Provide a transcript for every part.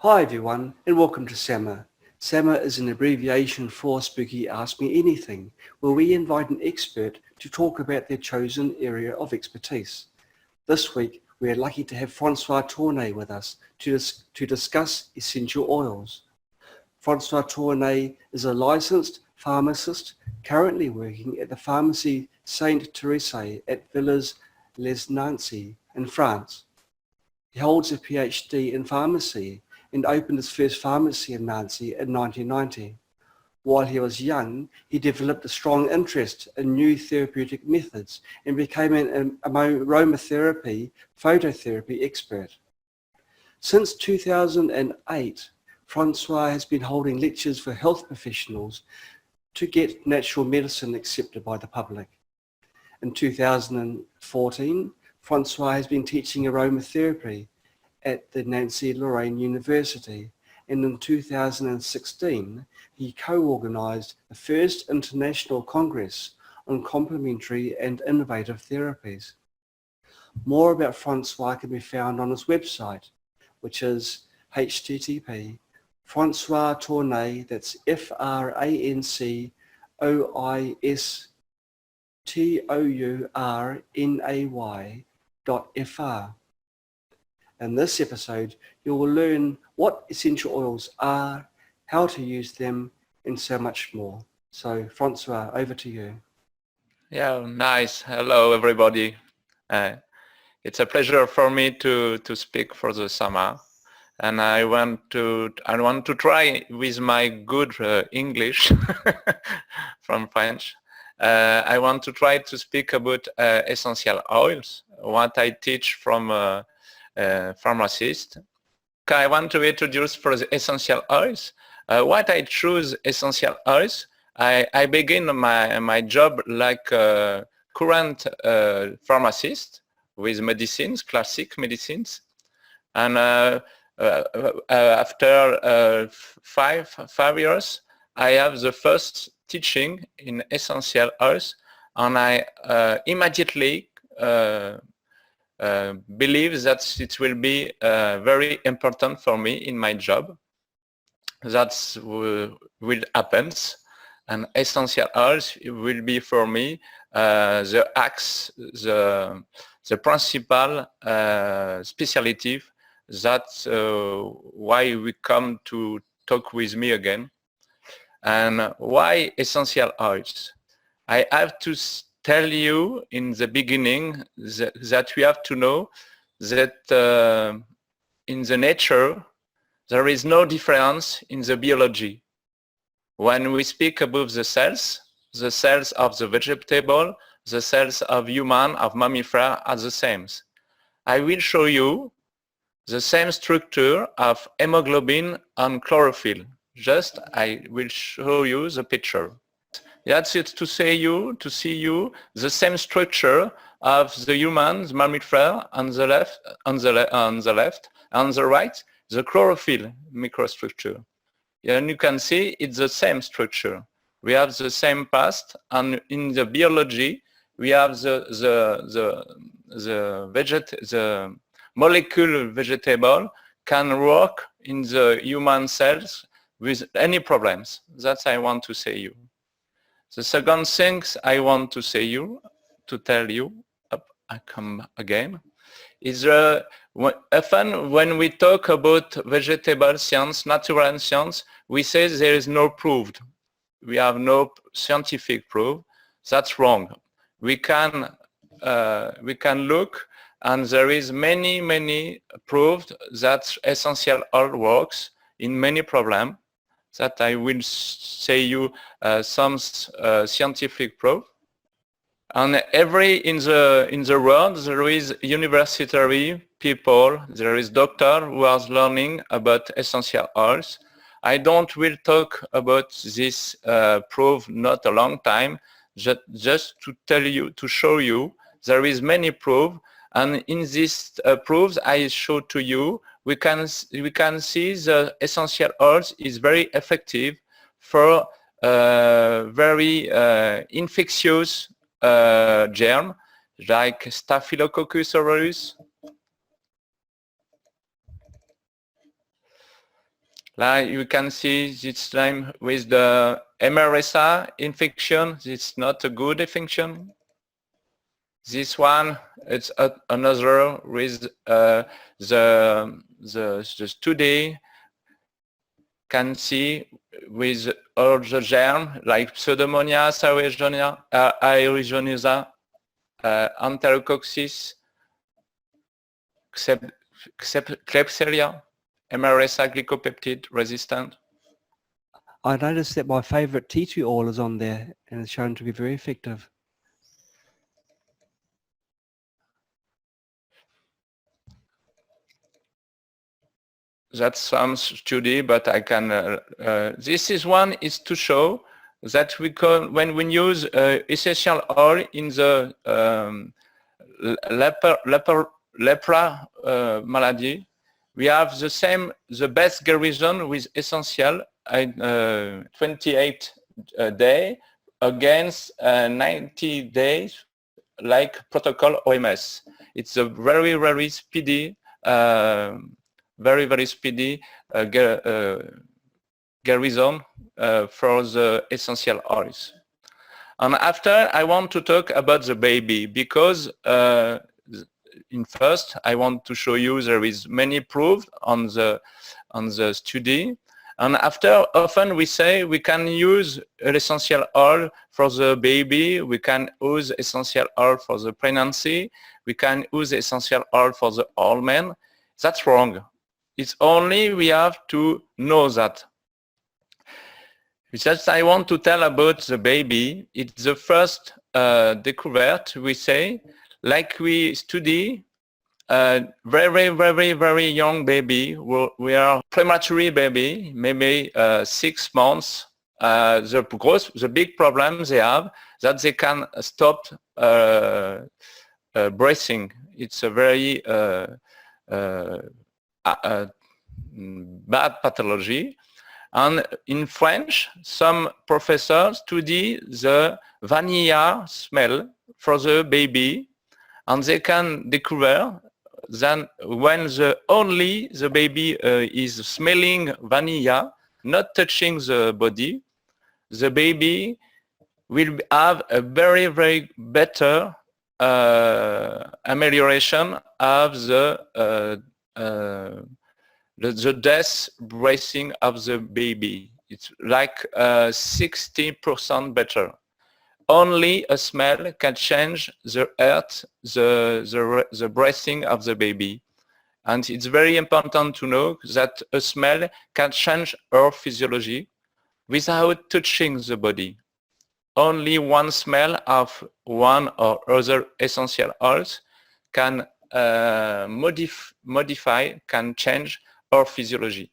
Hi everyone and welcome to SAMA. SAMA is an abbreviation for Spooky Ask Me Anything, where we invite an expert to talk about their chosen area of expertise. This week we are lucky to have François Tournay with us to discuss essential oils. François Tournay is a licensed pharmacist currently working at the pharmacy Saint Therese at Villas les Nancy in France. He holds a PhD in pharmacy and opened his first pharmacy in Nancy in 1990. While he was young, he developed a strong interest in new therapeutic methods and became an aromatherapy, phototherapy expert. Since 2008, François has been holding lectures for health professionals to get natural medicine accepted by the public. In 2014, François has been teaching aromatherapy at the Nancy Lorraine University, and in 2016 he co-organised the first international congress on complementary and innovative therapies. More about François can be found on his website, which is http://François Tournay, that's FRANCOISTOURNAY.fr. In this episode, you will learn what essential oils are, how to use them, and so much more. So, François, over to you. Yeah, nice. Hello, everybody. It's a pleasure for me to speak for the summer, and I want to try with my good English from French. I want to try to speak about essential oils, what I teach from pharmacist. I want to introduce for the essential oils. What I choose essential oils. I begin my job like current pharmacist with medicines, classic medicines, and after 5 years, I have the first teaching in essential oils, and I immediately believe that it will be very important for me in my job. That's will happen, and essential oils will be for me the axe, the principal specialty. That's why we come to talk with me again. And why essential oils? I have to tell you in the beginning that we have to know that in the nature there is no difference in the biology. When we speak about the cells of the vegetable, the cells of human, of mammifera are the same. I will show you the same structure of hemoglobin and chlorophyll. Just I will show you the picture. That's it to see you the same structure of the humans, mammifera on the left, on the right, the chlorophyll microstructure. And you can see it's the same structure. We have the same past, and in the biology we have the molecule vegetable can work in the human cells with any problems. That's I want to say you. The second thing I want to say you, to tell you, I come again, is often when we talk about vegetable science, natural science, we say there is no proof. We have no scientific proof. That's wrong. We can look, and there is many proof that essential oil works in many problems. That I will say you some scientific proof. And in the world there is university people, there is doctor who are learning about essential oils. I don't will talk about this proof not a long time, just to tell you, to show you there is many proof, and in this proofs I show to you, we can see the essential oils is very effective for very infectious germ like Staphylococcus aureus, Like you can see this time with the MRSA infection, it's not a good infection. This one, it's another with the study can see with all the germ like Pseudomonas aeruginosa, Enterococcus, Klebsiella, MRSA glycopeptide resistant. I noticed that my favorite tea tree oil is on there and it's shown to be very effective. That's some study, but I can. This is one is to show that we can, when we use essential oil in the lepra malady, we have the best guérison with essential 28 days against 90 days like protocol OMS. It's a very, very speedy very speedy garrison for the essential oils. And after I want to talk about the baby because in first I want to show you there is many proof on the study. And after often we say we can use essential oil for the baby, we can use essential oil for the pregnancy, we can use essential oil for the old man. That's wrong. It's only we have to know that. Just I want to tell about the baby. It's the first discovered, we say, like we study very young baby. We are premature baby, maybe 6 months. The big problem they have that they can stop breathing. It's a very bad pathology. And in French, some professors study the vanilla smell for the baby, and they can discover that when the baby is smelling vanilla, not touching the body, the baby will have a very better amelioration of the death breathing of the baby. It's like 60% better. Only a smell can change the earth, the breathing of the baby. And it's very important to know that a smell can change our physiology without touching the body. Only one smell of one or other essential oils can modify, can change our physiology.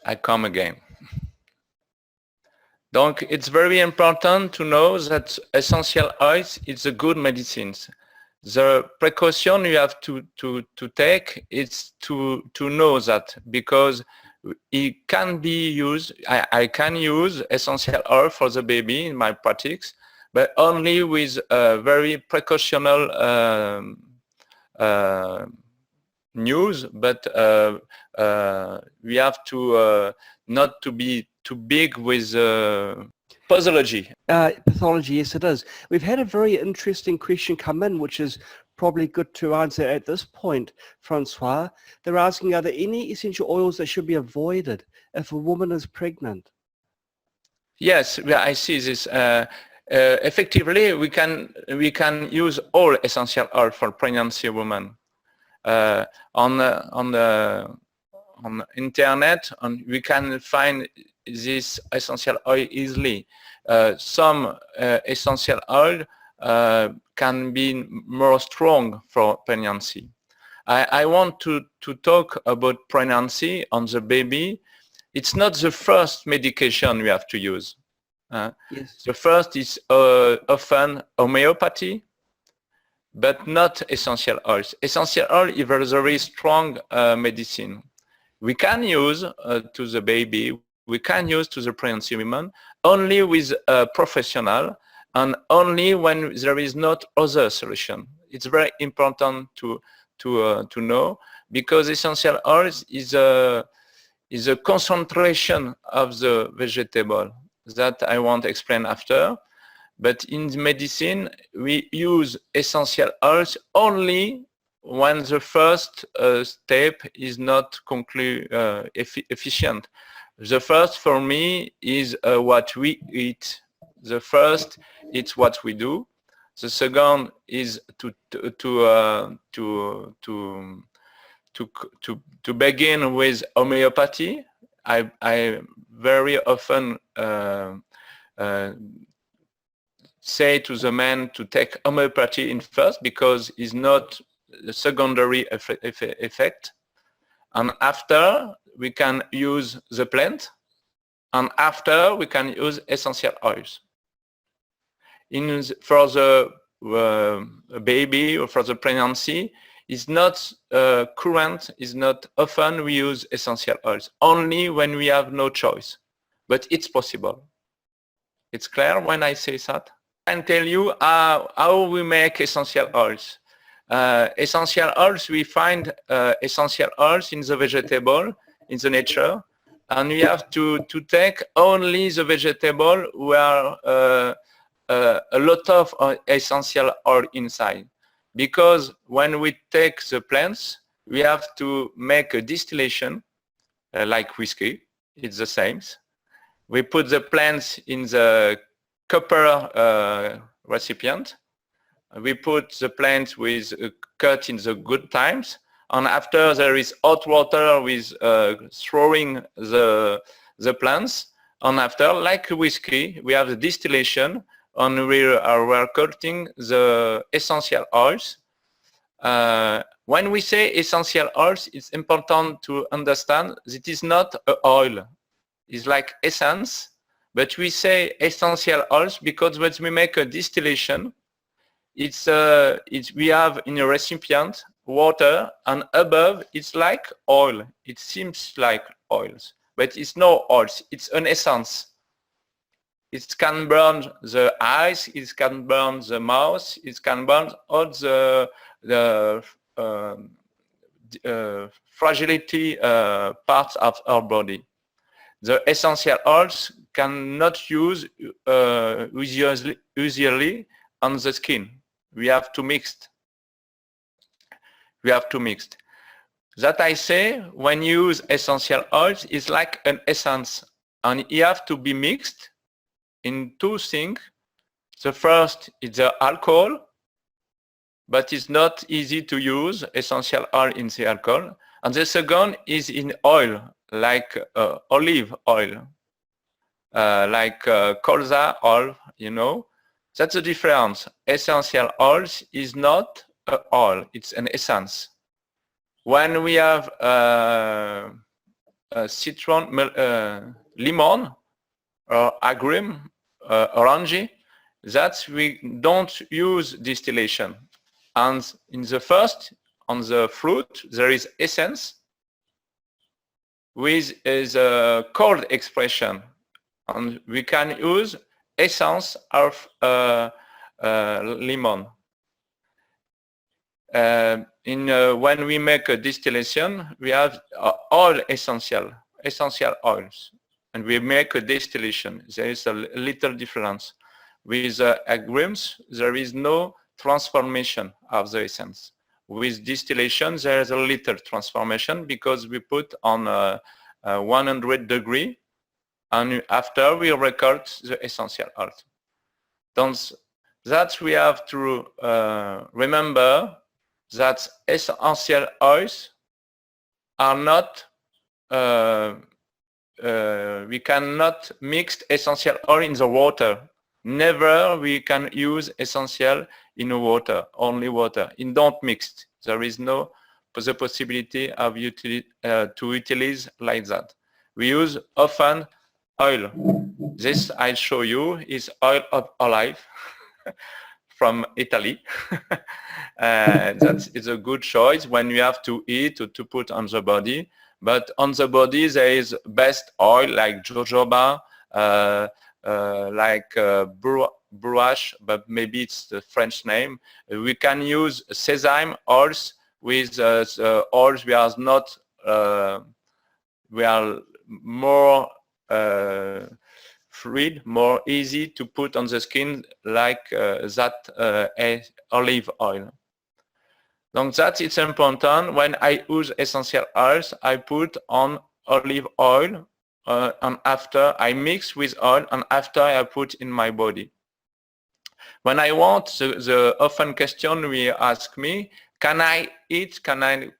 I come again. Donc, it's very important to know that essential oils is a good medicines. The precaution you have to take is to know that, because it can be used, I can use essential oil for the baby in my practice, but only with very precautional news, but we have to not to be too big with pathology. Pathology, yes it is. We've had a very interesting question come in, which is probably good to answer at this point, François. They're asking, are there any essential oils that should be avoided if a woman is pregnant? Yes, I see this. Effectively, we can use all essential oil for pregnancy women. On the internet, and we can find this essential oil easily. Some essential oil can be more strong for pregnancy. I want to talk about pregnancy on the baby. It's not the first medication we have to use. Yes. The first is often homeopathy, but not essential oils. Essential oil is a very strong medicine. We can use to the baby, we can use to the pregnancy women only with a professional and only when there is not other solution. It's very important to know because essential oils is a concentration of the vegetable that I want to explain after. But in medicine, we use essential oils only when the first step is not efficient. The first for me is what we eat. The first, it's what we do. The second is to begin with homeopathy. I very often say to the man to take homeopathy in first because it's not the secondary effect. And after we can use the plant, and after we can use essential oils. For the baby or for the pregnancy, it's not current, it's not often we use essential oils, only when we have no choice. But it's possible. It's clear when I say that? I can tell you how we make essential oils. Essential oils, we find essential oils in the vegetable, in the nature, and we have to take only the vegetable where a lot of essential oil inside. Because when we take the plants, we have to make a distillation, like whiskey, it's the same. We put the plants in the copper recipient. We put the plants with cut in the good times, and after there is hot water with throwing the plants, and after, like whiskey, we have the distillation, and we are cutting the essential oils. When we say essential oils, it's important to understand that it is not an oil. It's like essence, but we say essential oils because when we make a distillation, we have in a recipient water, and above it's like oil. It seems like oils, but it's no oils. It's an essence. It can burn the eyes, it can burn the mouth, it can burn all the fragility parts of our body. The essential oils cannot use usually on the skin. We have to mix. That I say, when you use essential oils, it's like an essence, and you have to be mixed in two things. The first is the alcohol, but it's not easy to use essential oil in the alcohol. And the second is in oil, like olive oil, like colza oil, you know. That's the difference. Essential oils is not an oil, it's an essence. When we have citron, lemon, or agrim, orange, that we don't use distillation. And in the first, on the fruit, there is essence with a cold expression, and we can use essence of lemon. When we make a distillation, we have all essential oils, and we make a distillation. There is a little difference. With agrims, there is no transformation of the essence. With distillation, there is a little transformation because we put on 100 degree, and after we record the essential oils. That we have to remember that essential oils are not, we cannot mix essential oil in the water. Never we can use essential in water, only water. It don't mix. There is no the possibility of to utilize like that. We use often oil. This I show you is oil of olive from Italy. That is a good choice when you have to eat or to put on the body. But on the body there is best oil like jojoba, like bruache, but maybe it's the French name. We can use sesame oils with the oils we are not we are more fluid, more easy to put on the skin, like olive oil. Donc that it's important. When I use essential oils, I put on olive oil and after I mix with oil and after I put in my body. When I want, the often question we ask me, can I eat, can I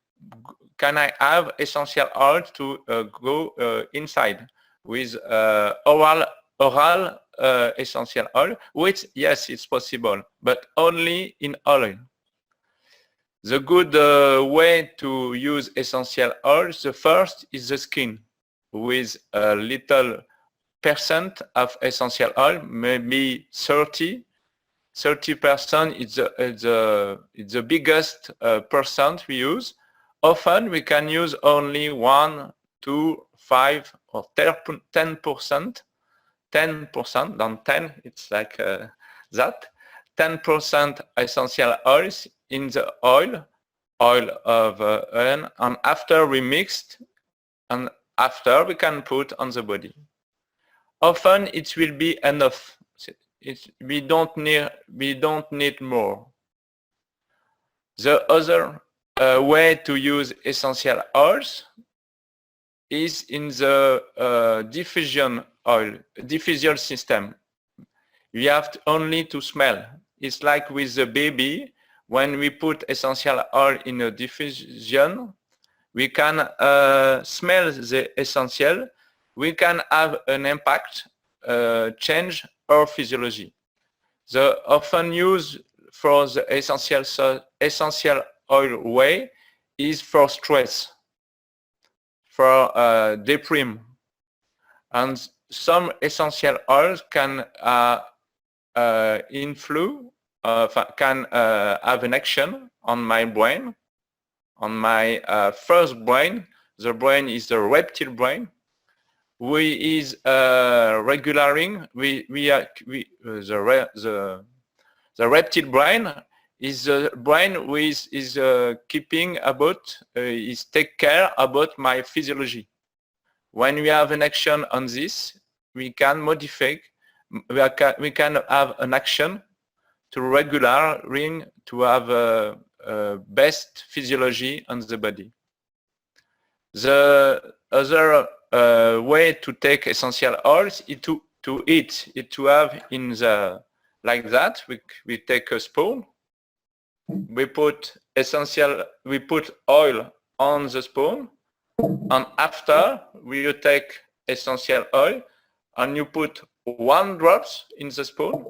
have essential oil to go inside with oral essential oil? Which, yes, it's possible, but only in oil. The good way to use essential oils, the first is the skin, with a little percent of essential oil, maybe 30% is the biggest percent we use. Often we can use only 1, 2, 5 or 10%. 10%, then 10, it's like that. 10% essential oils in the oil of and after we mixed, and after we can put on the body. Often it will be enough. We don't need more. The other way to use essential oils is in the diffusion system. We have only to smell. It's like with the baby, when we put essential oil in a diffusion, we can smell the essential. We can have an impact, change our physiology. The often used for the essential oil way is for stress, for depression, and some essential oils can can have an action on my brain, on my first brain. The brain is the reptile brain. We is regulating. The reptile brain is the brain which is keeping about, is take care about my physiology. When we have an action on this, we can modify. We can have an action to regulating, to have a best physiology on the body. The other way to take essential oils is to eat. It to have in the like that. We take a spoon. We put oil on the spoon, and after you take essential oil and you put 1 drop in the spoon.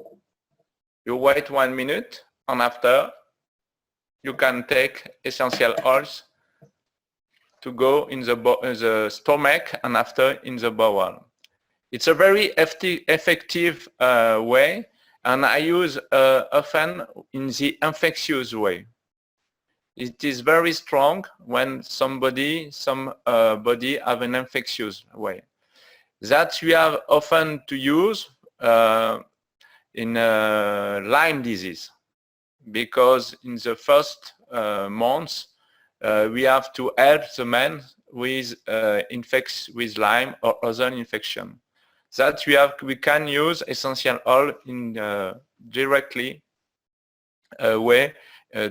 You wait 1 minute, and after you can take essential oils to go in the stomach and after in the bowel. It's a very effective way, and I use often in the infectious way. It is very strong when some body have an infectious way. That we have often to use in Lyme disease, because in the first months we have to help the man with with Lyme or other infection. That we can use essential oil in directly way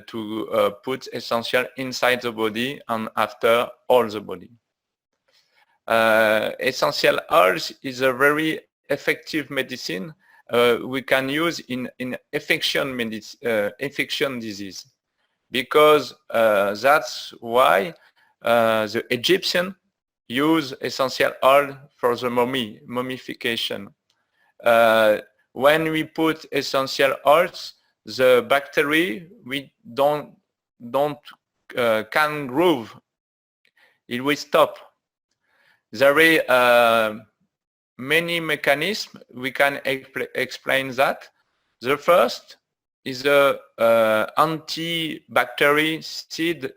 to put essential inside the body and after all the body. Essential oils is a very effective medicine we can use in infection disease, because that's why the Egyptian use essential oil for the mummification. When we put essential oils, the bacteria we can grow. It will stop. There are many mechanisms we can explain that. The first is the antibactericide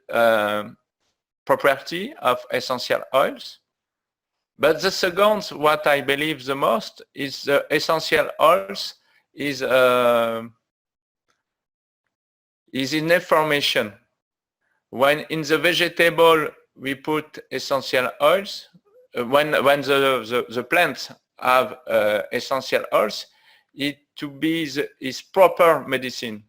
property of essential oils. But the second, what I believe the most, is the essential oils is in information. When in the vegetable we put essential oils, when the plants have essential oils, it to be is proper medicine.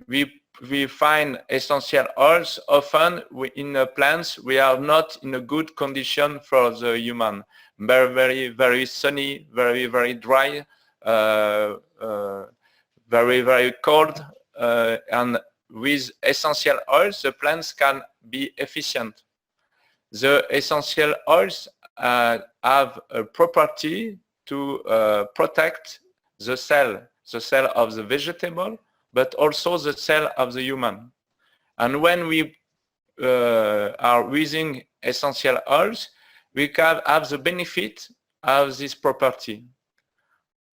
We find essential oils often in plants we are not in a good condition for the human. Very sunny, very dry, very cold, and with essential oils the plants can be efficient. The essential oils have a property to protect the cell of the vegetable, but also the cell of the human. And when we are using essential oils, we can have the benefit of this property.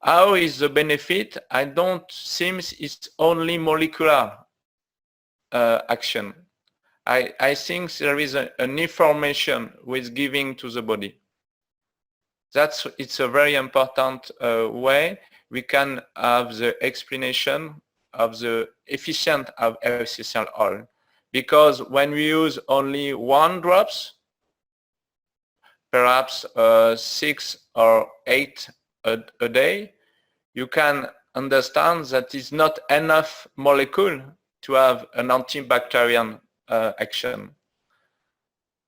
How is the benefit? I don't think it's only molecular action. I think there is an information with giving to the body. It's a very important way we can have the explanation of the efficient of essential oil. Because when we use only 1 drops, perhaps 6 or 8 a day, you can understand that it's not enough molecule to have an antibacterial action.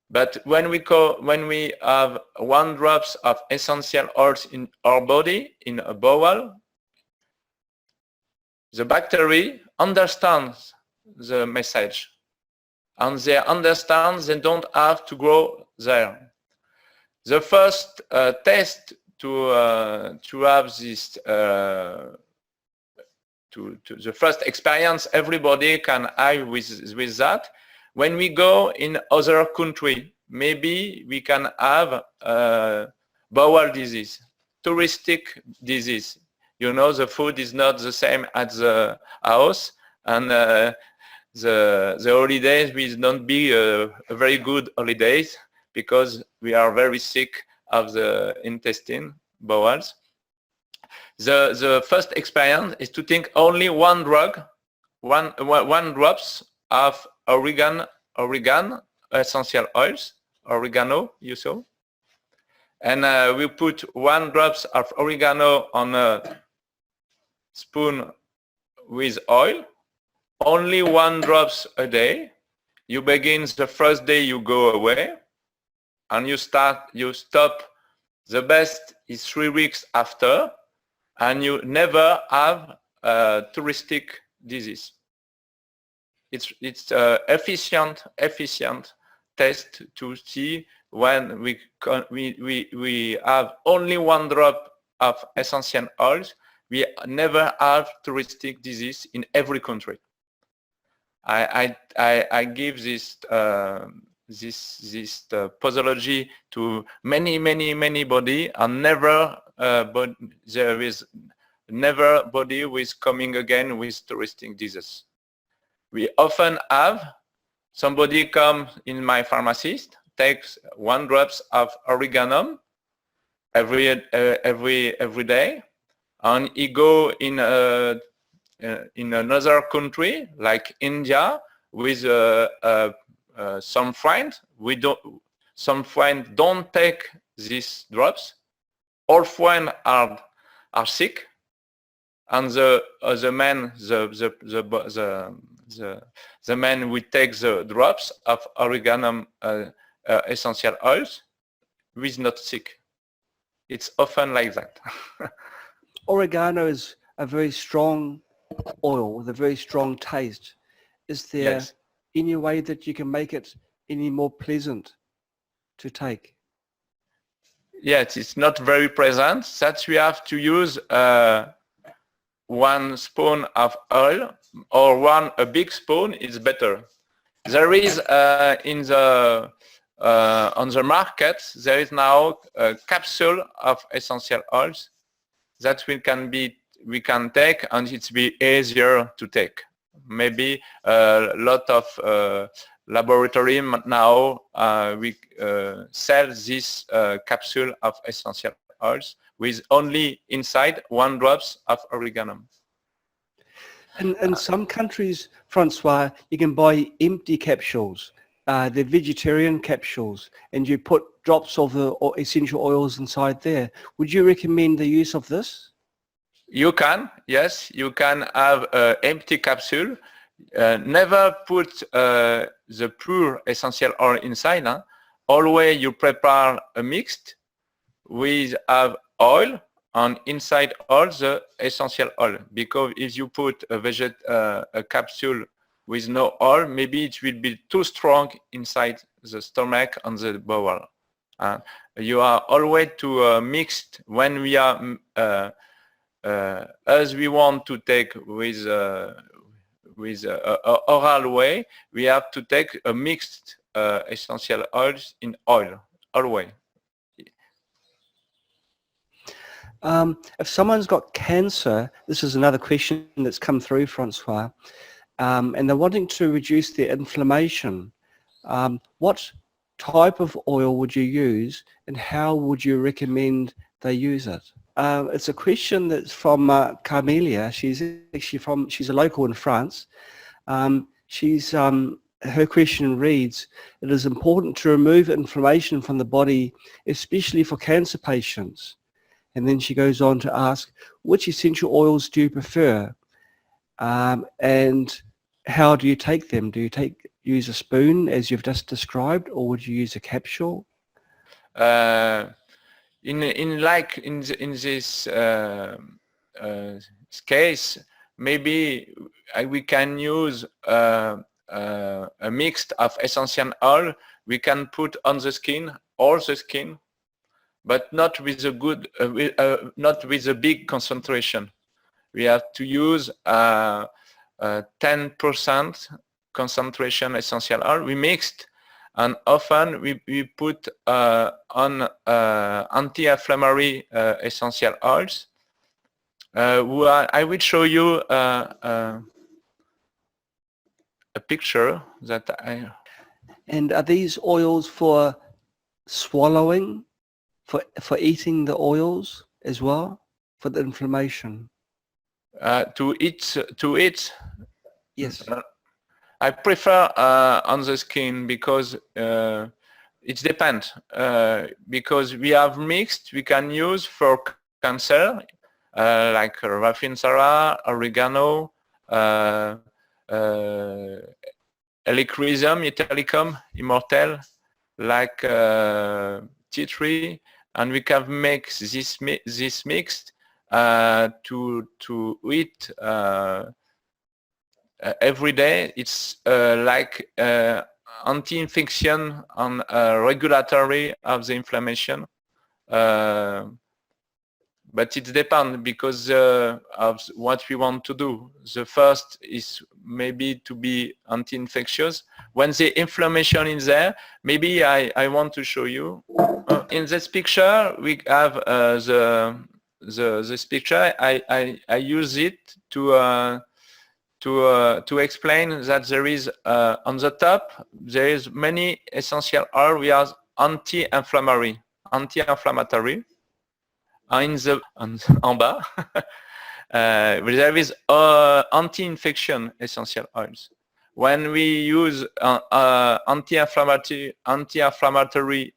But when we have 1 drops of essential oils in our body, in a bowel, the bacteria understands the message, and they understand they don't have to grow there. The first test to have this the first experience everybody can have with that. When we go in other country, maybe we can have bowel disease, touristic disease. You know, the food is not the same at the house, and the holidays will not be a very good holidays because we are very sick of the intestine, bowels. The first experience is to take only 1 drug, one drops of oregano essential oils, oregano, you saw, and we put 1 drops of oregano on a spoon with oil, only 1 drops a day. You begin the first day, you go away, and you stop. The best is 3 weeks after, and you never have touristic disease. It's efficient test to see when we have only 1 drop of essential oils, we never have touristic disease in every country. I give this posology to many body, and never there is never body who is coming again with touristic disease. We often have somebody come in my pharmacist, takes 1 drops of oregano every day, and he go in another country like India with some friends. Some friends don't take these drops. All friends are sick, and the man will take the drops of oregano essential oils who is not sick. It's often like that. Oregano is a very strong oil with a very strong taste. Is there any way that you can make it any more pleasant to take? Yes, it's not very present. That we have to use 1 spoon of oil, or a big spoon is better. There is on the market, there is now a capsule of essential oils that we can take, and it's be easier to take. Maybe a lot of laboratory now we sell this capsule of essential oils with only inside 1 drops of oregano. In some countries, Francois, you can buy empty capsules. They're vegetarian capsules, and you put drops of the essential oils inside there. Would you recommend the use of this? You can, yes, you can have an empty capsule. Never put the pure essential oil inside. Huh? Always you prepare a mixed with have oil and inside all the essential oil. Because if you put a capsule with no oil, maybe it will be too strong inside the stomach and the bowel. You are always to mix when we are as we want to take with oral way, we have to take a mixed essential oils in oil always. If someone's got cancer, this is another question that's come through, Francois, and they're wanting to reduce their inflammation. What type of oil would you use, and how would you recommend they use it? It's a question that's from Carmelia. She's actually she's a local in France. Her question reads, it is important to remove inflammation from the body, especially for cancer patients. And then she goes on to ask, which essential oils do you prefer? And how do you take them? Do you use a spoon as you've just described, or would you use a capsule? In this case, maybe we can use a mix of essential oil. We can put on the skin, all the skin, but not with a good, not with a big concentration. We have to use 10% concentration essential oil. We mixed, and often we put on anti-inflammatory essential oils. I will show you a picture that I. And are these oils for swallowing, for eating the oils as well, for the inflammation? To eat. Yes. I prefer on the skin because it depends. Because we have mixed, we can use for cancer, like Rafintsara, oregano, Helichrysum italicum, immortel, like tea tree, and we can make this mixed to eat every day. It's like anti-infection and regulatory of the inflammation. But it depends because of what we want to do. The first is maybe to be anti-infectious. When the inflammation is there, maybe I want to show you. In this picture, we have this picture. I use it to explain that there is on the top there is many essential oil. We have anti-inflammatory. En bas, there is anti-infection essential oils. When we use anti-inflammatory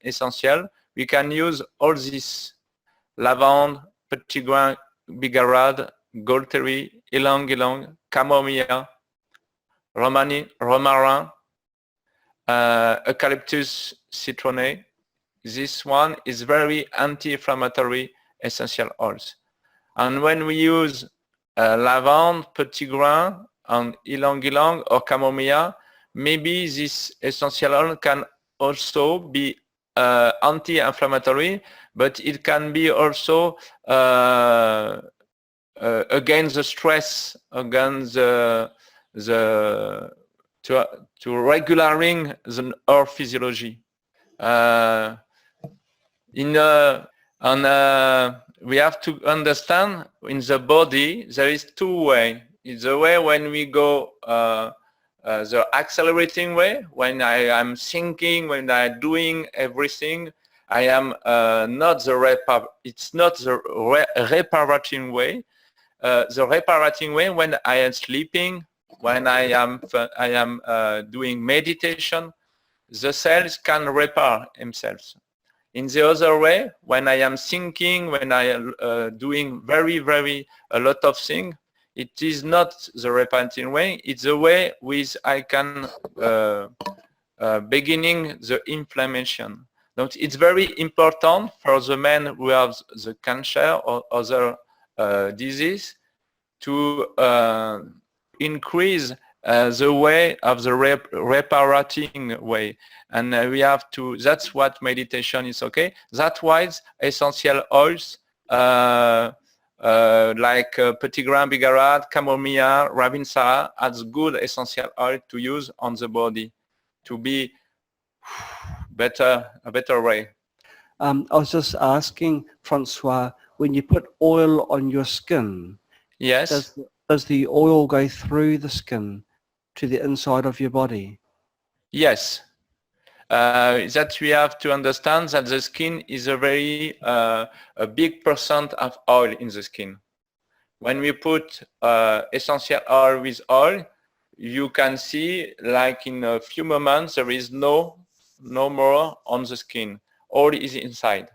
essential, we can use all this: lavande, petit grain, bigarade, goldberry, ylang-ylang, chamomile, romarin, eucalyptus citronné. This one is very anti-inflammatory essential oils. And when we use lavande, petit grain, and ylang-ylang or chamomile, maybe this essential oil can also be anti-inflammatory, but it can be also against the stress, against to regulating our physiology. We have to understand in the body there is two ways. It's the way when we go the accelerating way, when I am thinking, when I am doing everything, I am not the reparating way, the reparating way when I am sleeping, when I am doing meditation, the cells can repair themselves. In the other way, when I am thinking, when I am doing very a lot of things, it is not the reparating way. It's the way with I can beginning the inflammation. So it's very important for the men who have the cancer or other disease to increase the way of the reparating way, and we have to. That's what meditation is. Okay, that's why essential oils like petit grain bigarade, chamomile, ravinsara as good essential oil to use on the body to be a better way. I was just asking, François, when you put oil on your skin, Yes. does the oil go through the skin to the inside of your body? Yes. That we have to understand that the skin is a very a big percent of oil in the skin. When we put essential oil with oil, you can see like in a few moments there is no more on the skin. All is inside.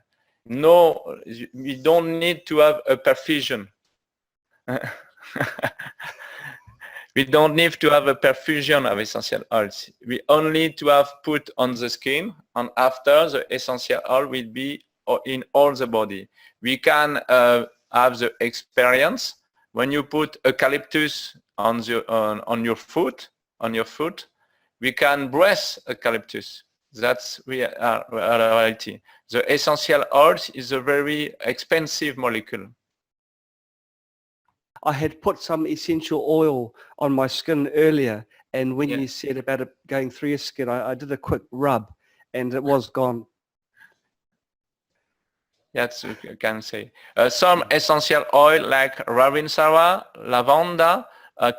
No, we don't need to have a perfusion. We don't need to have a perfusion of essential oils. We only need to have put on the skin, and after the essential oil will be in all the body. We can have the experience when you put eucalyptus on your foot, we can breathe eucalyptus. That's reality. The essential oils is a very expensive molecule. I had put some essential oil on my skin earlier, and when you said about it going through your skin, I did a quick rub, and it was gone. That's what I can say. Some essential oil like ravinsara, lavanda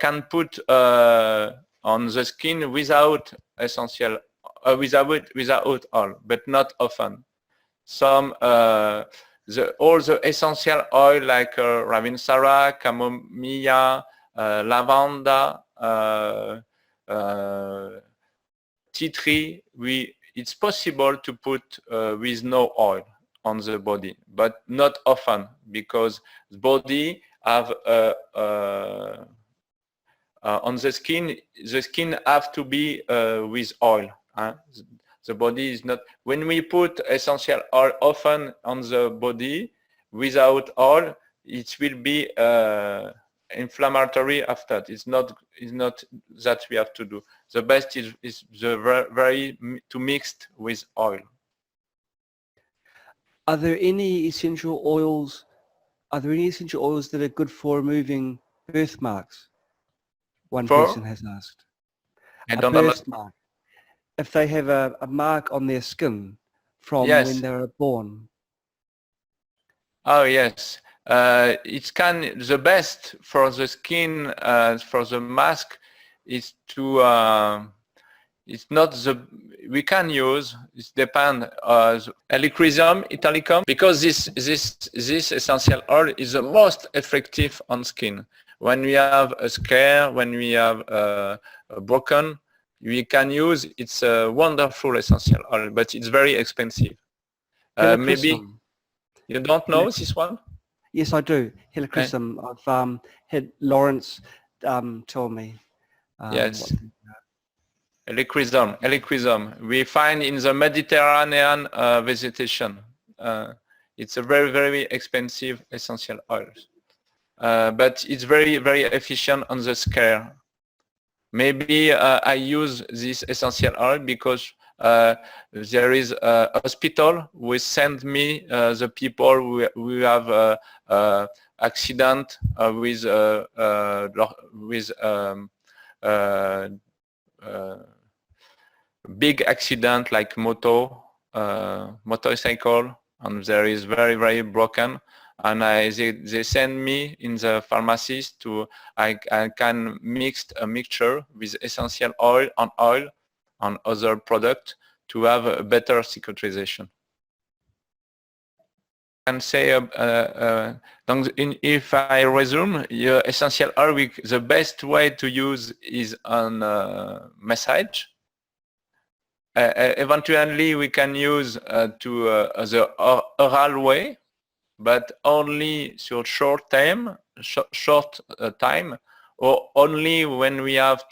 can put on the skin without essential, without oil, but not often. Some all the essential oil like ravinsara, chamomile, lavanda, tea tree, it's possible to put with no oil on the body, but not often, because the body have on the skin have to be with oil. The body is not. When we put essential oil often on the body without oil, it will be inflammatory after. It's not that we have to do. The best is the very to mixed with oil. Are there any essential oils that are good for removing birthmarks? One person has asked. I A don't understand. birthmark. If they have a mark on their skin from when they were born. Oh yes. The best for the skin, for the mask, is to it's not we can use, it depends, Helichrysum italicum, because this essential oil is the most effective on skin. When we have a scare, when we have a broken, we can use, it's a wonderful essential oil, but it's very expensive. Maybe you don't know this one? Yes, I do. Helichrysum. I've had Lawrence tell me. Yes. Helichrysum. We find in the Mediterranean vegetation. It's a very expensive essential oil, but it's very efficient on the scare. Maybe I use this essential oil because there is a hospital who send me the people who have accident with big accident like motorcycle, and there is very broken, and they send me in the pharmacist to I can mix a mixture with essential oil and other product to have a better cicatrization. can say, if I resume, your essential oil, the best way to use is on massage. Eventually, we can use the oral way, but only for short time, or only when we have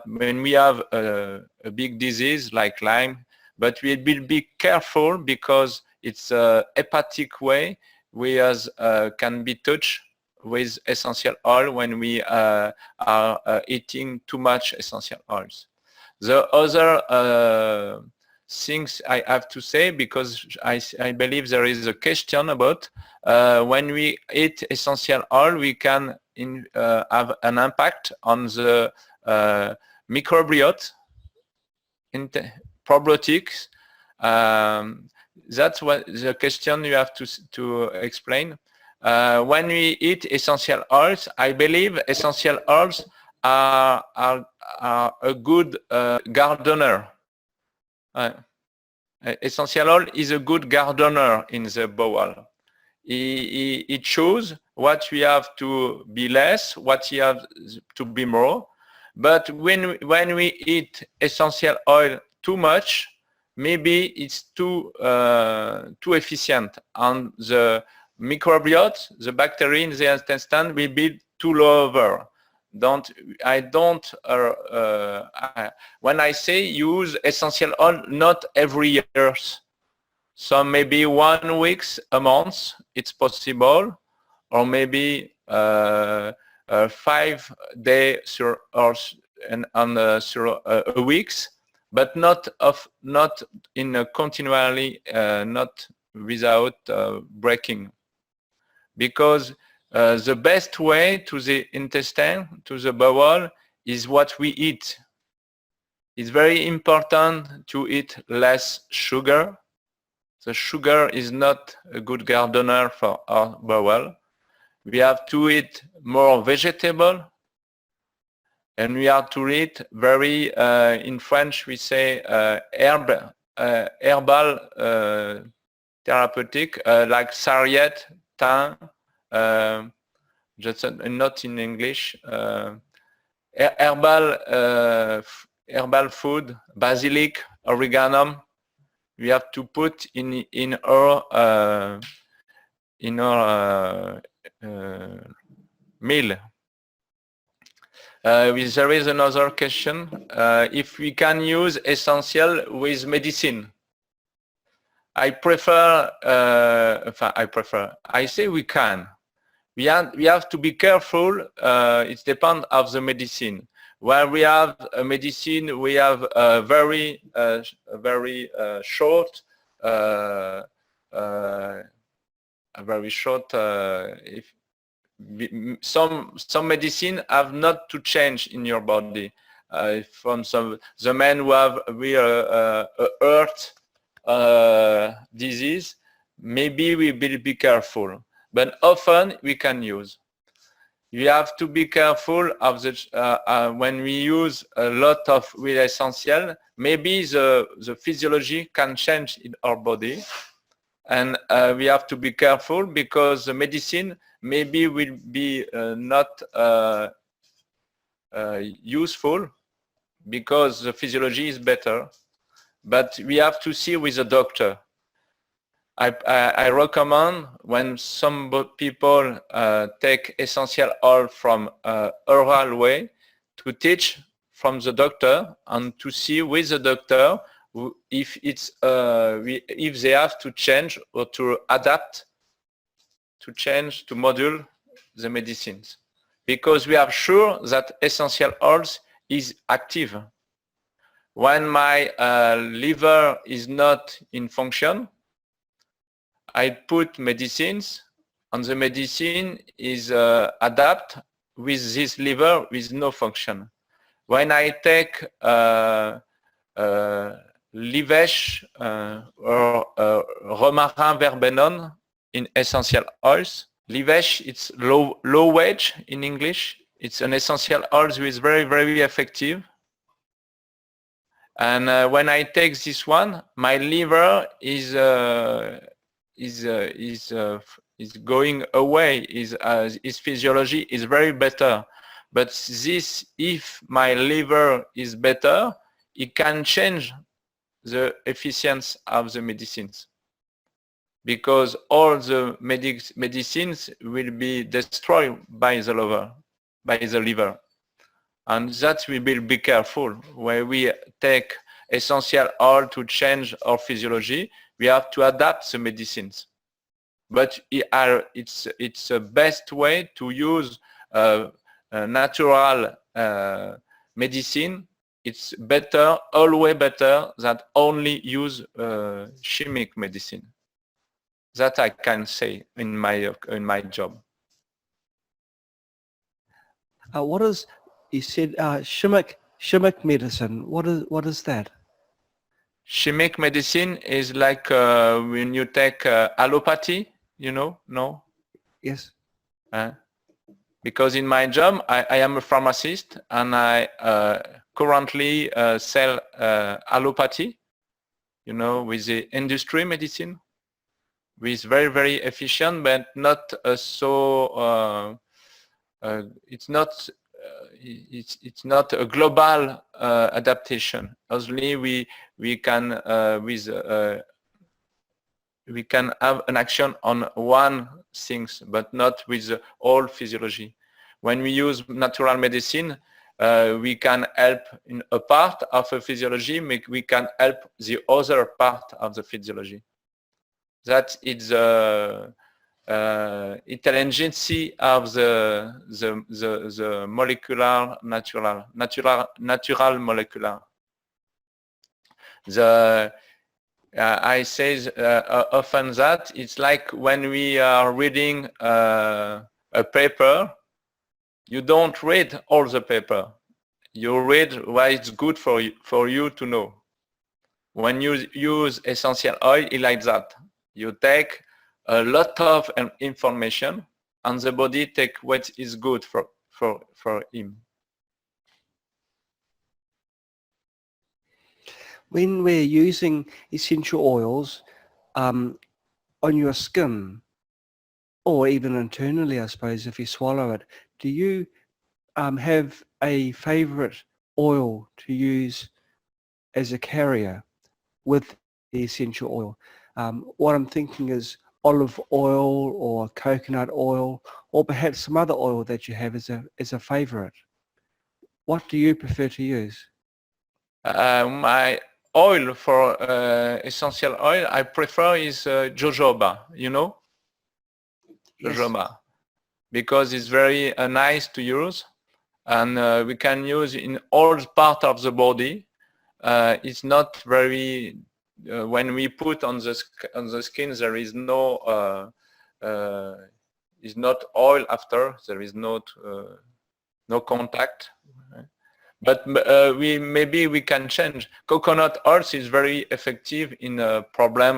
when we have a big disease like Lyme. But we will be careful because it's a hepatic way. We can be touched with essential oil when we are eating too much essential oils. The other things I have to say, because I believe there is a question about when we eat essential oil, we can have an impact on the microbiota, probiotics. That's what the question you have to explain. When we eat essential oils, I believe essential oils are a good gardener. Essential oil is a good gardener in the bowel. It shows what we have to be less, what we have to be more. But when we eat essential oil too much, maybe it's too efficient, and the microbiota, the bacteria in the intestine, will be too lower. When I say use essential oil, not every year, so maybe 1 week a month, it's possible, or maybe 5 days through a weeks, but not in a continually, not without breaking, because the best way to the intestine, to the bowel, is what we eat. It's very important to eat less sugar. The sugar is not a good gardener for our bowel. We have to eat more vegetable, and we have to eat very, in French we say herbal therapeutic, like sarriette, thym, just not in English, herbal food, basilic, oregano. We have to put in our meal. There is another question: if we can use essential with medicine. I say we can. We have to be careful. It depends on the medicine. When we have a medicine, we have a very short. Some medicine have not to change in your body. From the men who have heart disease, maybe we will be careful, but often we can use. You have to be careful of the when we use a lot of with essential. Maybe the physiology can change in our body, and we have to be careful because the medicine maybe will be not useful because the physiology is better. But we have to see with the doctor. I recommend when some people take essential oil from oral way, to teach from the doctor and to see with the doctor if it's if they have to change or to adapt, to change, to module the medicines, because we are sure that essential oils is active. When my liver is not in function, I put medicines, and the medicine is adapt with this liver with no function. When I take livèche or romarin verbenone in essential oils, livèche, it's low wage in English. It's an essential oil which is very, very effective. And when I take this one, my liver is going away. His physiology is very better. But this, if my liver is better, it can change the efficiency of the medicines, because all the medicines will be destroyed by the liver. And that we will be careful. When we take essential oil to change our physiology, we have to adapt the medicines. But it's the best way to use natural medicine. It's better, always better, than only use chemic medicine. That I can say in my job. What is, you said, chemic medicine? What is that? Chemic medicine is like when you take allopathy, no? Yes. Because in my job, I am a pharmacist, and I currently sell allopathy, with the industry medicine, with very, very efficient, but not it's not a global adaptation. Only we can have an action on one things, but not with the whole physiology. When we use natural medicine, we can help in a part of a physiology, we can help the other part of the physiology. That is the intelligence of the molecular natural molecular. I say often that it's like when we are reading a paper, you don't read all the paper. You read why it's good for you to know. When you use essential oil, it's like that. You take a lot of information, and the body take what is good for him. When we're using essential oils on your skin, or even internally, I suppose, if you swallow it, do you have a favorite oil to use as a carrier with the essential oil? What I'm thinking is olive oil or coconut oil, or perhaps some other oil that you have as a favorite. What do you prefer to use? My oil for essential oil I prefer is jojoba, Yes. jojoba, because it's very nice to use, and we can use in all parts of the body. It's not very when we put on the skin, there is no is not oil after, there is not no contact. But maybe we can change. Coconut oil is very effective in a problem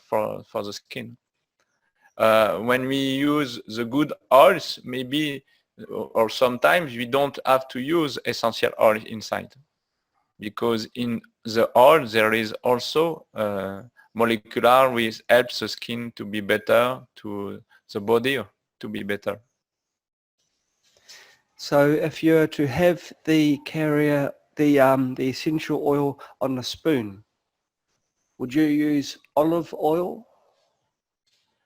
for the skin. When we use the good oils, maybe or sometimes we don't have to use essential oil inside, because in the oil there is also molecular which helps the skin to be better, to the body to be better. So if you were to have the carrier, the essential oil on a spoon, would you use olive oil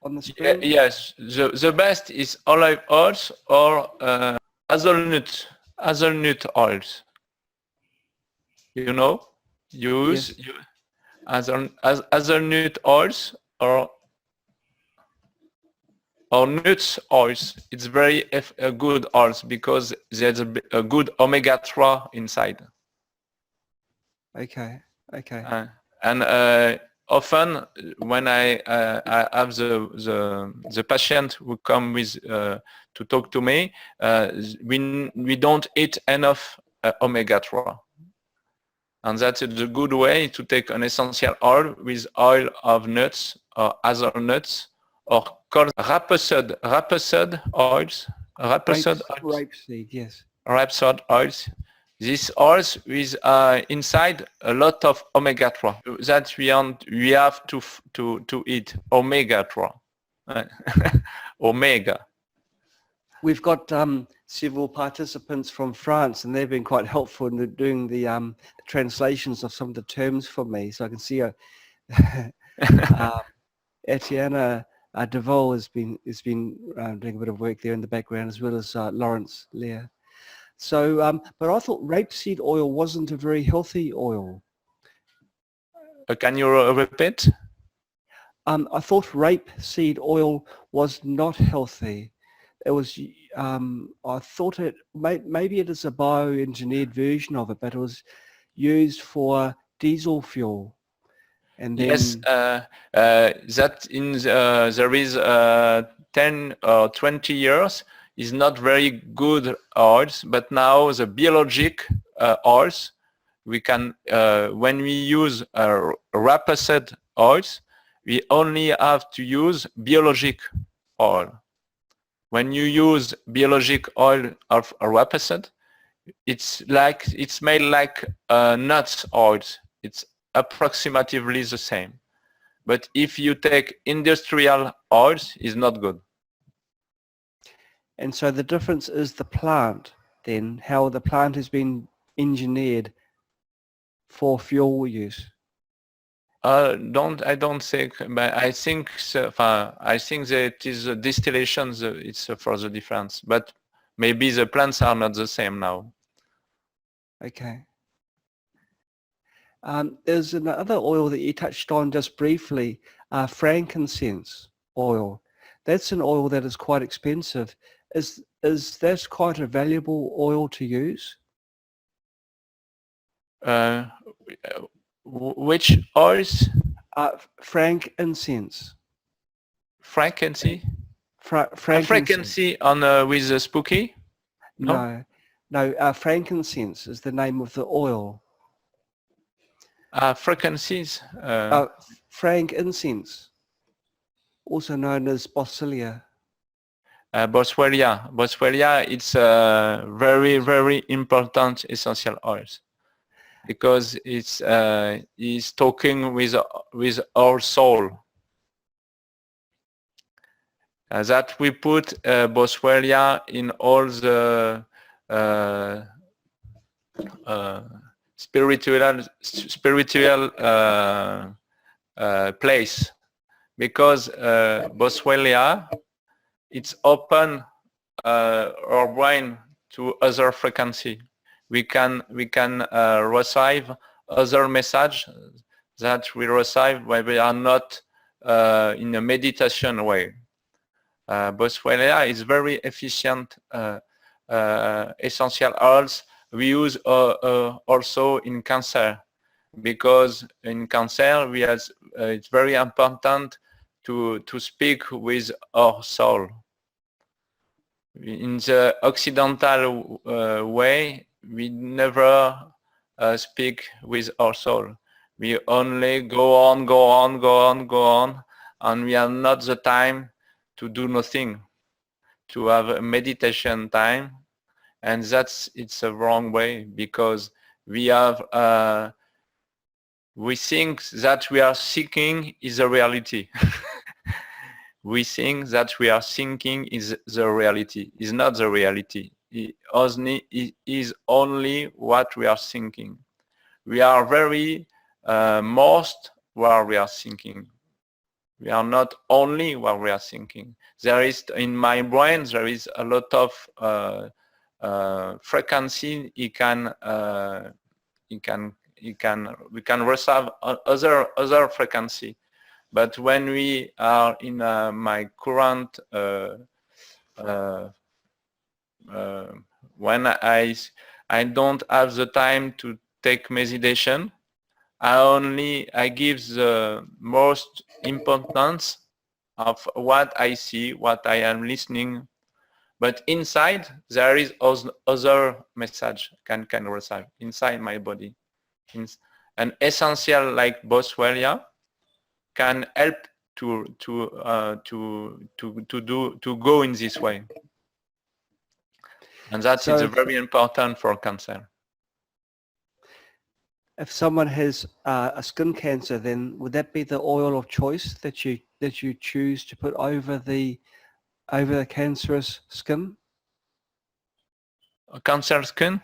on the spoon? Yes, the best is olive oils or hazelnut oils. Use Yes. hazelnut oils or nuts oils. It's very good oils because there's a good omega-3 inside. Okay. And often when I have the patient who come with to talk to me, we don't eat enough omega-3, and that's a good way to take an essential oil with oil of nuts or other nuts, or called rapeseed oils. Rapeseed, yes. Rapeseed oils. This oils with inside a lot of omega-3 that we have to eat omega-3. Omega. We've got several participants from France, and they've been quite helpful in doing the translations of some of the terms for me. So I can see Etienne Devol has been doing a bit of work there in the background, as well as Lawrence Lear. So, but I thought rapeseed oil wasn't a very healthy oil. Can you repeat? I thought rapeseed oil was not healthy. It was. I thought maybe it is a bioengineered version of it, but it was used for diesel fuel. And then, yes, that in there is 10 or 20 years is not very good oils, but now the biologic oils, we can when we use rapeseed oils, we only have to use biologic oil. When you use biologic oil of rapeseed, it's made like nuts oils. It's approximately the same. But if you take industrial oils, it's not good. and so the difference is the plant, then, how the plant has been engineered for fuel use. I don't think, but I think that it is distillation. It's for the difference, but maybe the plants are not the same now. Okay. There's another oil that you touched on just briefly, frankincense oil. That's an oil that is quite expensive. Is that quite a valuable oil to use? Which oils? Frankincense. Frankincense? Frankincense. Frankincense on with the spooky? No, frankincense is the name of the oil. Frankincense? Frankincense, also known as Boswellia. Boswellia, it's a very, very important essential oils because it's talking with our soul. That we put Boswellia in all the spiritual place, because Boswellia, it's open our brain to other frequency. We can receive other message that we receive when we are not in a meditation way. Boswellia is very efficient essential oils we use also in cancer, because in cancer it's very important to speak with our soul. In the Occidental way, we never speak with our soul. We only go on, and we have not the time to do nothing, to have a meditation time, and it's a wrong way, because we think that we are seeking is a reality. We think that we are thinking is the reality. Is not the reality. It is only what we are thinking. We are very most where we are thinking. We are not only what we are thinking. There is, in my brain, there is a lot of frequency. We can receive other frequency. But when we are in my current, when I don't have the time to take meditation, I give the most importance of what I see, what I am listening. But inside there is other message can receive inside my body. An essential like Boswellia can help to go in this way, and that is very important for cancer. If someone has a skin cancer, then would that be the oil of choice that you choose to put over the cancerous skin? Cancer skin?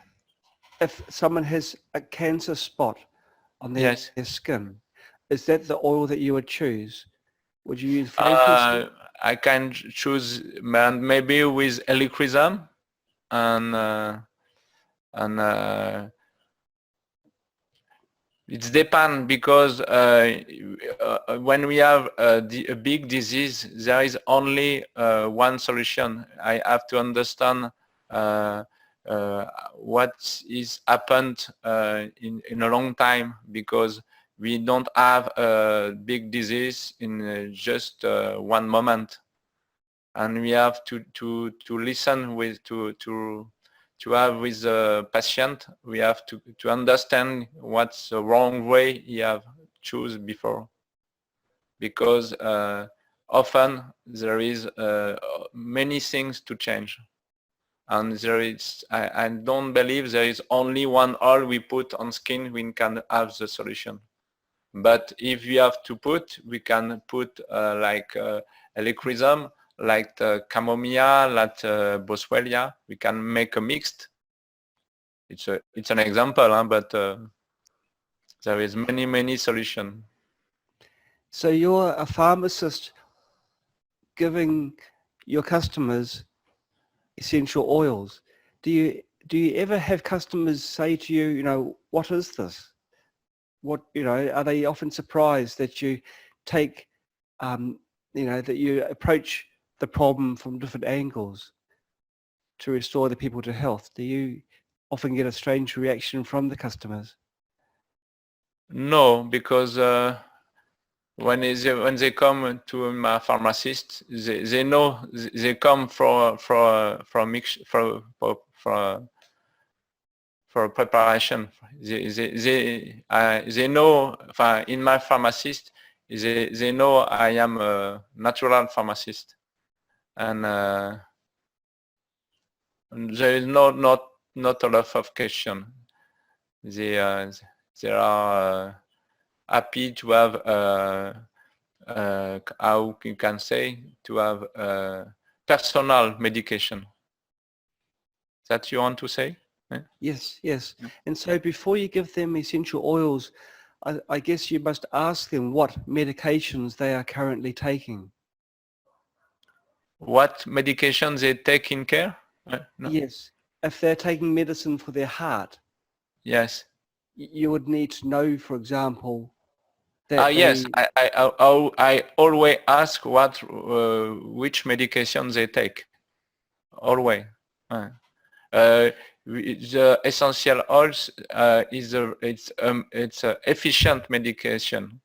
If someone has a cancer spot on their Yes. skin, is that the oil that you would choose? Would you use frankincense? I can choose maybe with electrism and and it depends because when we have a big disease, there is only one solution. I have to understand uh, what is happened in a long time, because we don't have a big disease in just one moment, and we have to listen with to have with the patient. We have to understand what's the wrong way he have choose before, because often there is many things to change, and there is I don't believe there is only one oil we put on skin we can have the solution. But if we have to put, we can put like electrism, like chamomile, like boswellia. We can make a mixed. It's an example, huh? But there is many solutions. So you're a pharmacist giving your customers essential oils. Do you ever have customers say to you, what is this? What, are they often surprised that you take, that you approach the problem from different angles to restore the people to health? Do you often get a strange reaction from the customers? No, because when they come to my pharmacist, they know they come for mix for preparation. They know in my pharmacist, they know I am a natural pharmacist, and there is not a lot of question. They are happy to have how you can say, to have personal medication. That you want to say? Yes, yes. And so before you give them essential oils, I guess you must ask them what medications they are currently taking. What medication they take in care? No. Yes. If they're taking medicine for their heart, Yes. you would need to know, for example, that Yes. they, I always ask which medication they take. Always. The essential oils it's a efficient medication,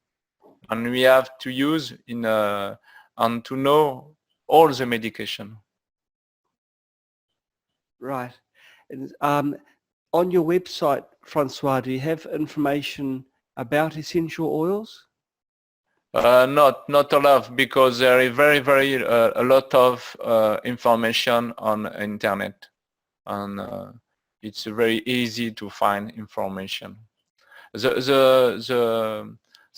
and we have to use and to know all the medication. right. And, on your website, François, do you have information about essential oils? Not a lot, because there is very a lot of information on internet, and it's very easy to find information. The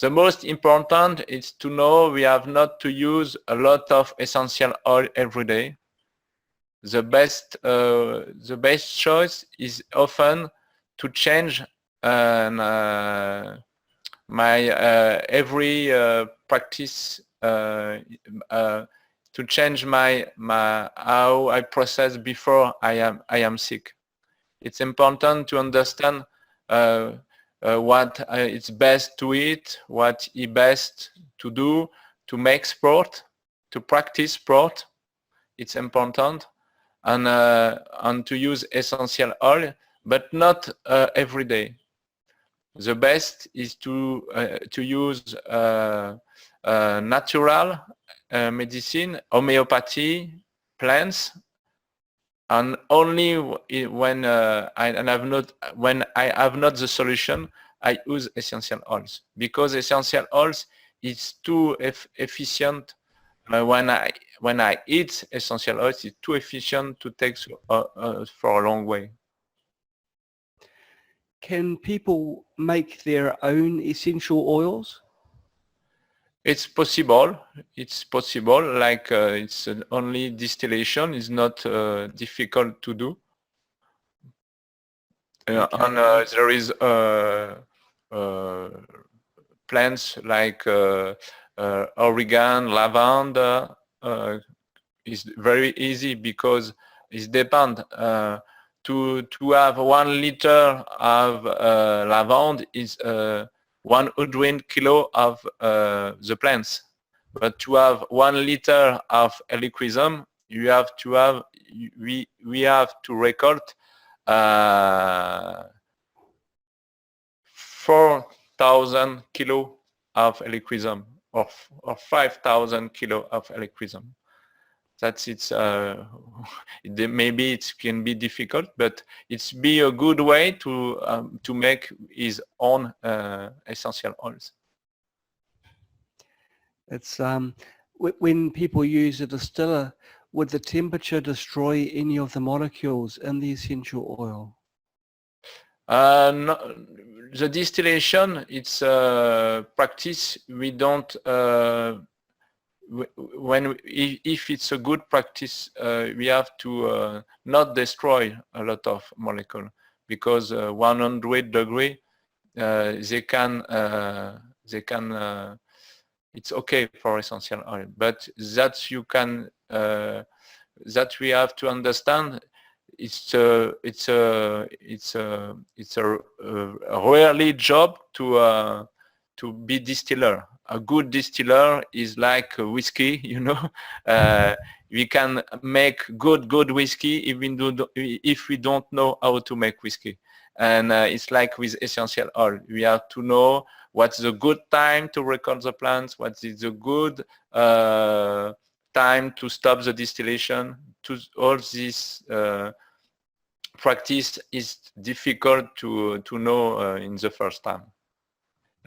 most important is to know we have not to use a lot of essential oil every day. The best choice is often to change my every practice, to change my how I process before I am sick. It's important to understand what it's best to eat, what is best to do, to make sport, to practice sport. It's important, and to use essential oil, but not every day. The best is to use natural medicine, homeopathy, plants, and only when I have not the solution, I use essential oils, because essential oils is too efficient. When I eat essential oils, it's too efficient to take for a long way. Can people make their own essential oils? It's possible. It's possible. Like it's only distillation is not difficult to do. Okay. And there is uh, plants like oregano, lavender. Is very easy because it depends. To have 1 liter of lavender is 100 kilo of the plants, but to have 1 liter of helichrysum, you have to have we have to record 4,000 kilo of helichrysum or 5,000 kilo of helichrysum. That's maybe it can be difficult, but it's be a good way to make his own essential oils. It's when people use a distiller, would the temperature destroy any of the molecules in the essential oil? No, the distillation, it's a practice. We don't if it's a good practice, we have to not destroy a lot of molecule, because 100 degree they can it's okay for essential oil, but that you can that we have to understand. It's a rarely job to be distiller. A good distiller is like a whiskey, you know. We can make good whiskey even though if we don't know how to make whiskey. And it's like with essential oil. We have to know what's the good time to record the plants, what is the good time to stop the distillation. To all this practice is difficult to know in the first time.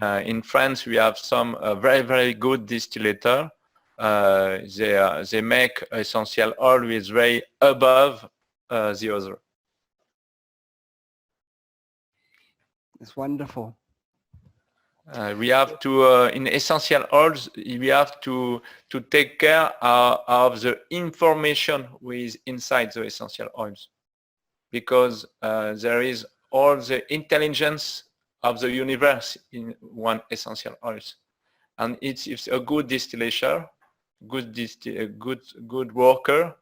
In France, we have some very good distillator. They make essential oil with very above the other. It's wonderful. We have to in essential oils, we have to take care of the information with inside the essential oils, because there is all the intelligence of the universe in one essential oils. And it's a good distiller, good worker,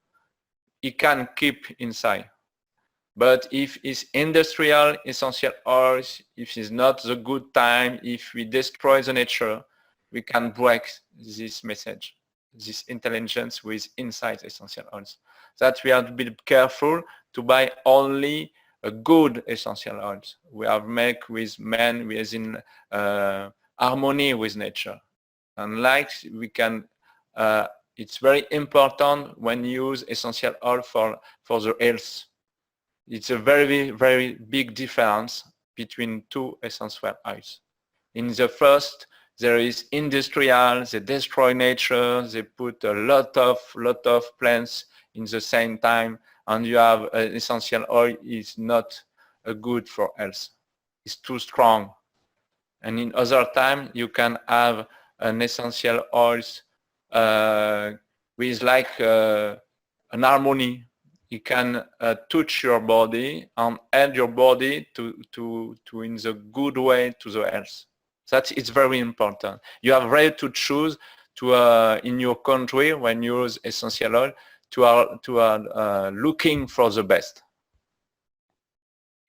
he can keep inside. But if it's industrial essential oils, if it's not the good time, if we destroy the nature, we can break this message, this intelligence with inside essential oils. That we have to be careful to buy only a good essential oils. We have make with men within harmony with nature. And like we can, it's very important when you use essential oil for the health. It's a very big difference between two essential oils. In the first, there is industrial, they destroy nature, they put a lot of plants in the same time, and you have an essential oil is not good for health. It's too strong. And in other time, you can have an essential oils with like an harmony. You can touch your body and add your body to in the good way to the health. That is very important. You have right to choose to in your country when you use essential oil to looking for the best.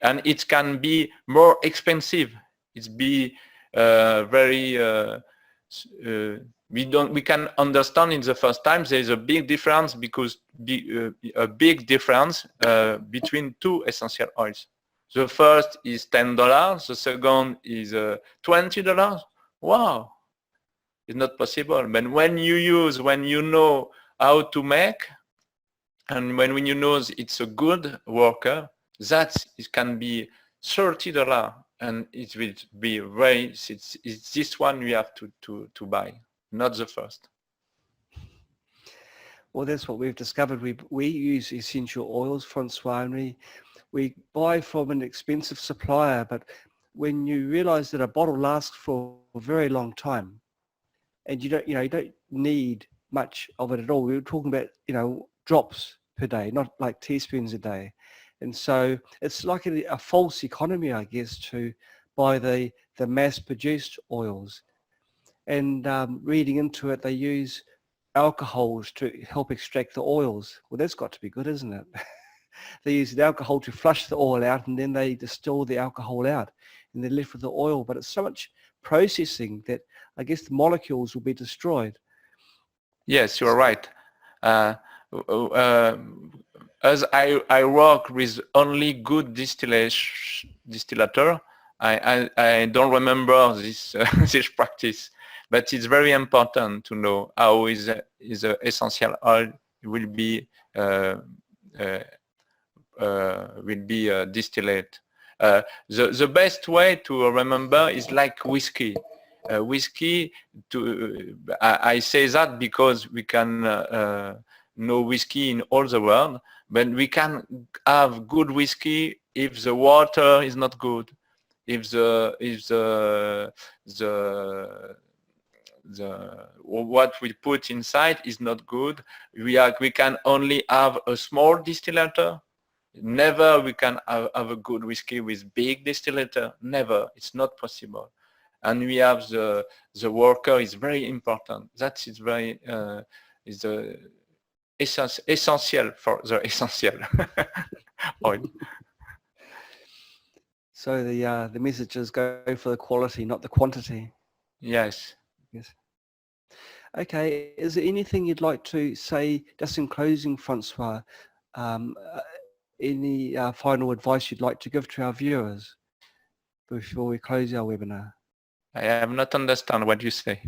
And it can be more expensive. It's be very we can understand in the first time there is a big difference because a big difference between two essential oils. The first is $10, the second is $20. Wow, it's not possible. But when you know how to make, and when you know it's a good worker, that it can be $30, and it will be very. It's this one we have to buy, not the first. Well, that's what we've discovered. We use essential oils, François, and we buy from an expensive supplier, but when you realize that a bottle lasts for a very long time and you don't need much of it at all. We were talking about, drops per day, not like teaspoons a day. And so it's like a false economy, I guess, to buy the mass-produced oils. And reading into it, they use alcohols to help extract the oils. Well, that's got to be good, isn't it? They use the alcohol to flush the oil out, and then they distill the alcohol out, and they're left with the oil. But it's so much processing that I guess the molecules will be destroyed. Yes, you're right. Uh, as I work with only good distillator, I don't remember this this practice, but it's very important to know how is essential oil will be distilled. The best way to remember is like whiskey. Whiskey, I say that because we can know whiskey in all the world, but we can have good whiskey if the water is not good, if the what we put inside is not good. We can only have a small distillator. Never we can have a good whiskey with big distillator. Never. It's not possible. And we have the worker is very important. That is very is essential for the essential oil. So the messages go for the quality, not the quantity. Yes. Yes. Okay. Is there anything you'd like to say, just in closing, François? Any final advice you'd like to give to our viewers before we close our webinar? I have not understand what you say.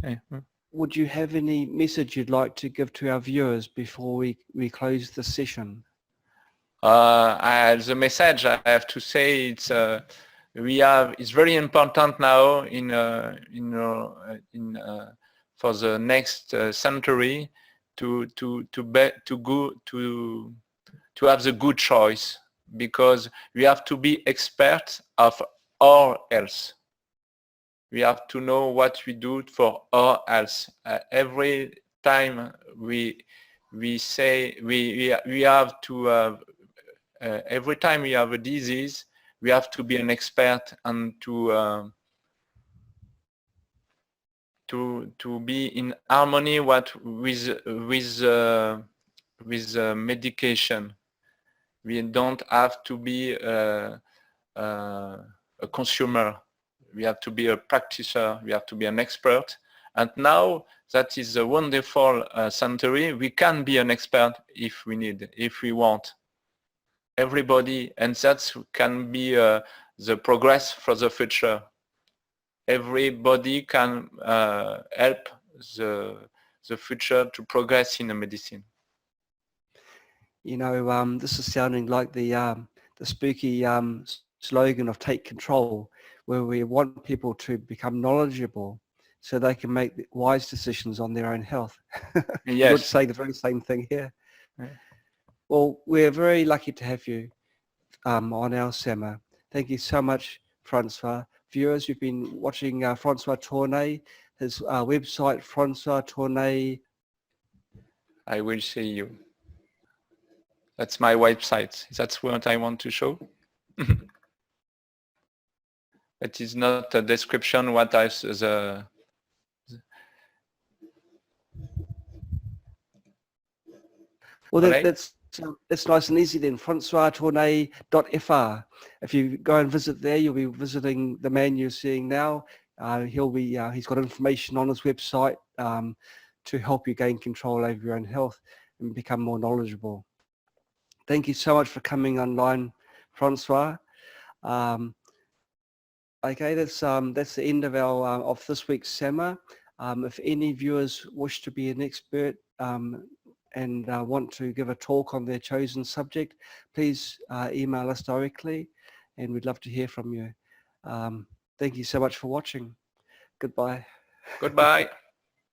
Would you have any message you'd like to give to our viewers before we close the session? The message I have to say it's it's very important now for the next century to have the good choice, because we have to be experts of our health. We have to know what we do for our health. Every time we say we have to every time we have a disease, we have to be an expert and to be in harmony with medication. We don't have to be a consumer. We have to be a practitioner. We have to be an expert. And now that is a wonderful century. We can be an expert if we need, if we want. Everybody, and that can be the progress for the future. Everybody can help the future to progress in the medicine. This is sounding like the spooky slogan of "Take Control," where we want people to become knowledgeable so they can make wise decisions on their own health. Yes. You're saying the very same thing here. Yeah. Well, we're very lucky to have you on our SEMA. Thank you so much, François. Viewers, you've been watching François Tournay, his website, François Tournay. I will see you. That's my website. That's what I want to show. It is not a description what I the Well, that's nice and easy then. FrancoisTournay.fr. If you go and visit there, you'll be visiting the man you're seeing now. He's got information on his website to help you gain control over your own health and become more knowledgeable. Thank you so much for coming online, François. Okay, that's the end of our of this week's SEMA. If any viewers wish to be an expert and want to give a talk on their chosen subject, please email us directly, and we'd love to hear from you. Thank you so much for watching. Goodbye. Goodbye.